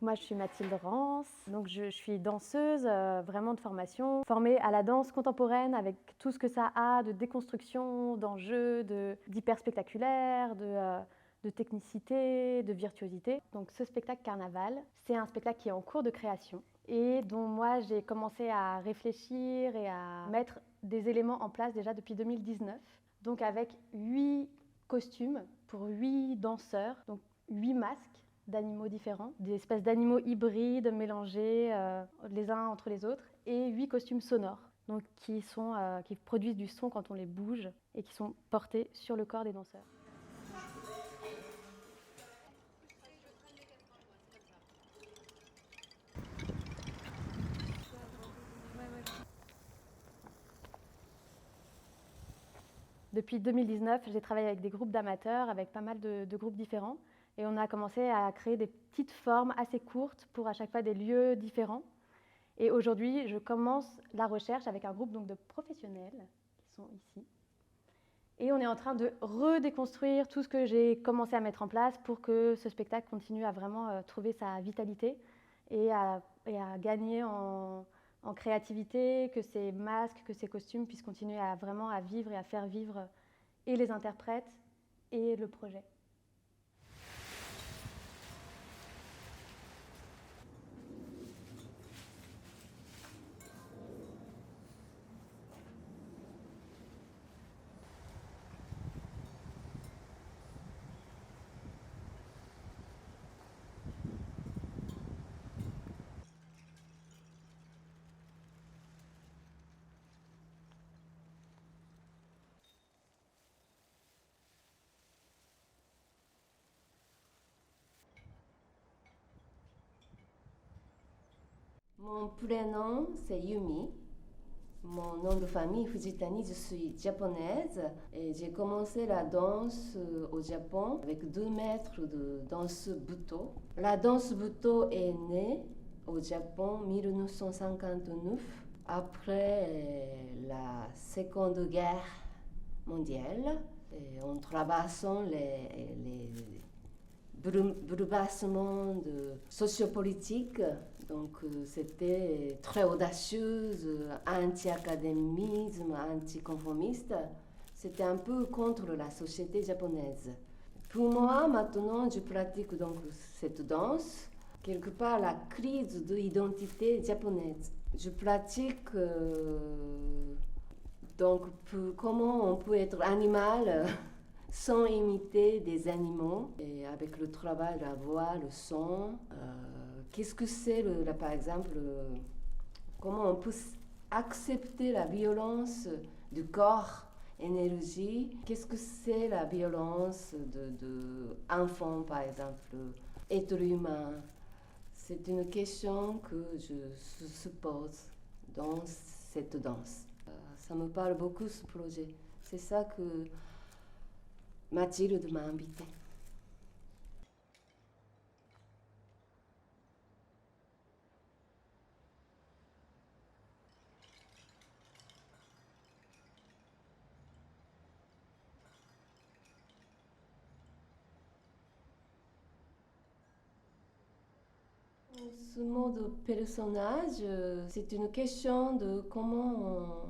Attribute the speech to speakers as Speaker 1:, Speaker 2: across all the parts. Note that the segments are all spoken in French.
Speaker 1: Donc moi je suis Mathilde Rance, donc je suis danseuse vraiment de formation, formée à la danse contemporaine avec tout ce que ça a de déconstruction, d'enjeux, d'hyper-spectaculaire, de technicité, de virtuosité. Donc ce spectacle Carnaval, c'est un spectacle qui est en cours de création et dont moi j'ai commencé à réfléchir et à mettre des éléments en place déjà depuis 2019. Donc avec 8 costumes pour 8 danseurs, donc 8 masques d'animaux différents, des espèces d'animaux hybrides mélangés les uns entre les autres, et 8 costumes sonores, donc qui produisent du son quand on les bouge et qui sont portés sur le corps des danseurs. Depuis 2019, j'ai travaillé avec des groupes d'amateurs, avec pas mal de groupes différents. Et on a commencé à créer des petites formes assez courtes pour à chaque fois des lieux différents. Et aujourd'hui, je commence la recherche avec un groupe donc, de professionnels qui sont ici. Et on est en train de redéconstruire tout ce que j'ai commencé à mettre en place pour que ce spectacle continue à vraiment trouver sa vitalité et à gagner en créativité, que ces masques, que ces costumes puissent continuer à vraiment à vivre et à faire vivre et les interprètes et le projet.
Speaker 2: Mon prénom, c'est Yumi. Mon nom de famille, Fujitani, je suis japonaise et j'ai commencé la danse au Japon avec 2 maîtres de danse Buto. La danse Buto est née au Japon en 1959 après la Seconde Guerre mondiale en traversant les bouleversement sociopolitique. Donc c'était très audacieuse, anti-académisme, anti-conformiste. C'était un peu contre la société japonaise. Pour moi, maintenant, je pratique donc cette danse, quelque part la crise de l'identité japonaise. Je pratique donc comment on peut être animal sans imiter des animaux, et avec le travail, la voix, le son. Qu'est-ce que c'est, par exemple, comment on peut accepter la violence du corps, énergie. Qu'est-ce que c'est la violence de enfant, par exemple, être humain. C'est une question que je se pose dans cette danse. Ça me parle beaucoup, ce projet. C'est ça que Mathilde m'a invitée. Ce mot de personnage, c'est une question de comment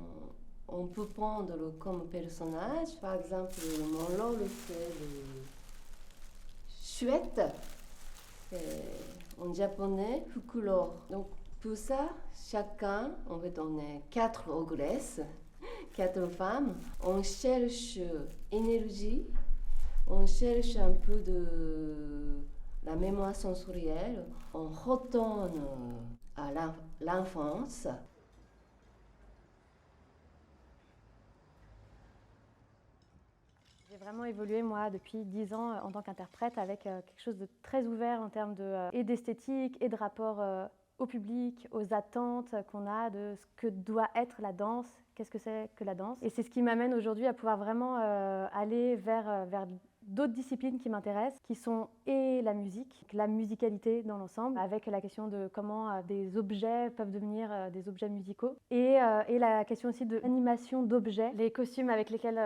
Speaker 2: on peut prendre comme personnage. Par exemple, mon rôle, c'est le chouette, en japonais, fukuro. Donc, pour ça, chacun, en fait, on est 4 ogresses, 4 femmes. On cherche énergie, on cherche un peu de la mémoire sensorielle, on retourne à l'enfance.
Speaker 1: J'ai vraiment évolué, moi, depuis 10 ans en tant qu'interprète avec quelque chose de très ouvert en termes et d'esthétique et de rapport au public, aux attentes qu'on a de ce que doit être la danse, qu'est-ce que c'est que la danse. Et c'est ce qui m'amène aujourd'hui à pouvoir vraiment aller vers d'autres disciplines qui m'intéressent, qui sont et la musique, la musicalité dans l'ensemble, avec la question de comment des objets peuvent devenir des objets musicaux, et la question aussi de l'animation d'objets. Les costumes avec lesquels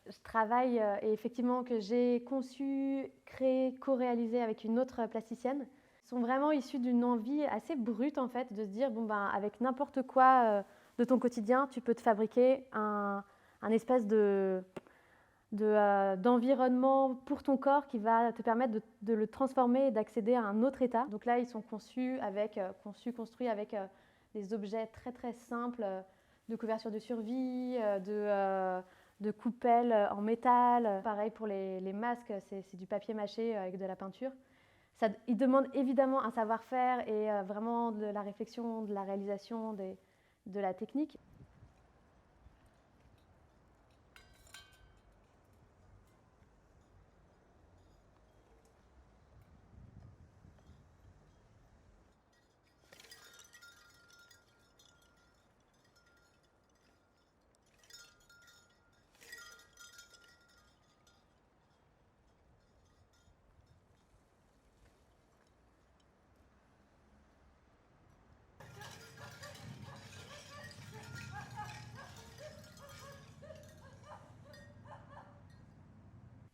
Speaker 1: je travaille et effectivement que j'ai conçu, créé, co-réalisé avec une autre plasticienne, sont vraiment issus d'une envie assez brute en fait, de se dire bon ben avec n'importe quoi de ton quotidien, tu peux te fabriquer un espèce d'environnement pour ton corps qui va te permettre de le transformer et d'accéder à un autre état. Donc là, ils sont construits avec des objets très très simples de couverture de survie, de coupelles en métal. Pareil pour les masques, c'est du papier mâché avec de la peinture. Ils demandent évidemment un savoir-faire et vraiment de la réflexion, de la réalisation, de la technique.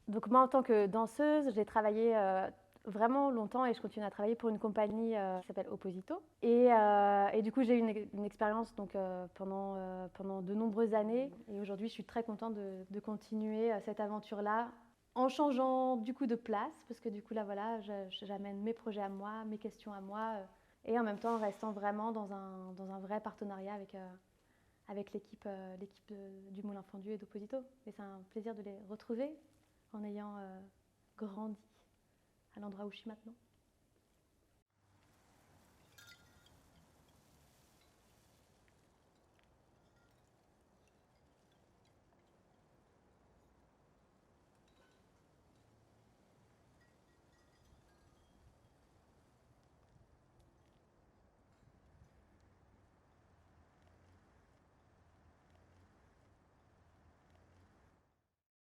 Speaker 1: Donc moi, en tant que danseuse, j'ai travaillé vraiment longtemps et je continue à travailler pour une compagnie qui s'appelle Opposito. Et du coup, j'ai eu une expérience pendant de nombreuses années. Et aujourd'hui, je suis très contente de continuer cette aventure-là en changeant du coup de place, parce que du coup là, voilà, j'amène mes projets à moi, mes questions à moi, et en même temps en restant vraiment dans un vrai partenariat avec l'équipe du Moulin Fendu et d'Opposito. Et c'est un plaisir de les retrouver en ayant grandi à l'endroit où je suis maintenant.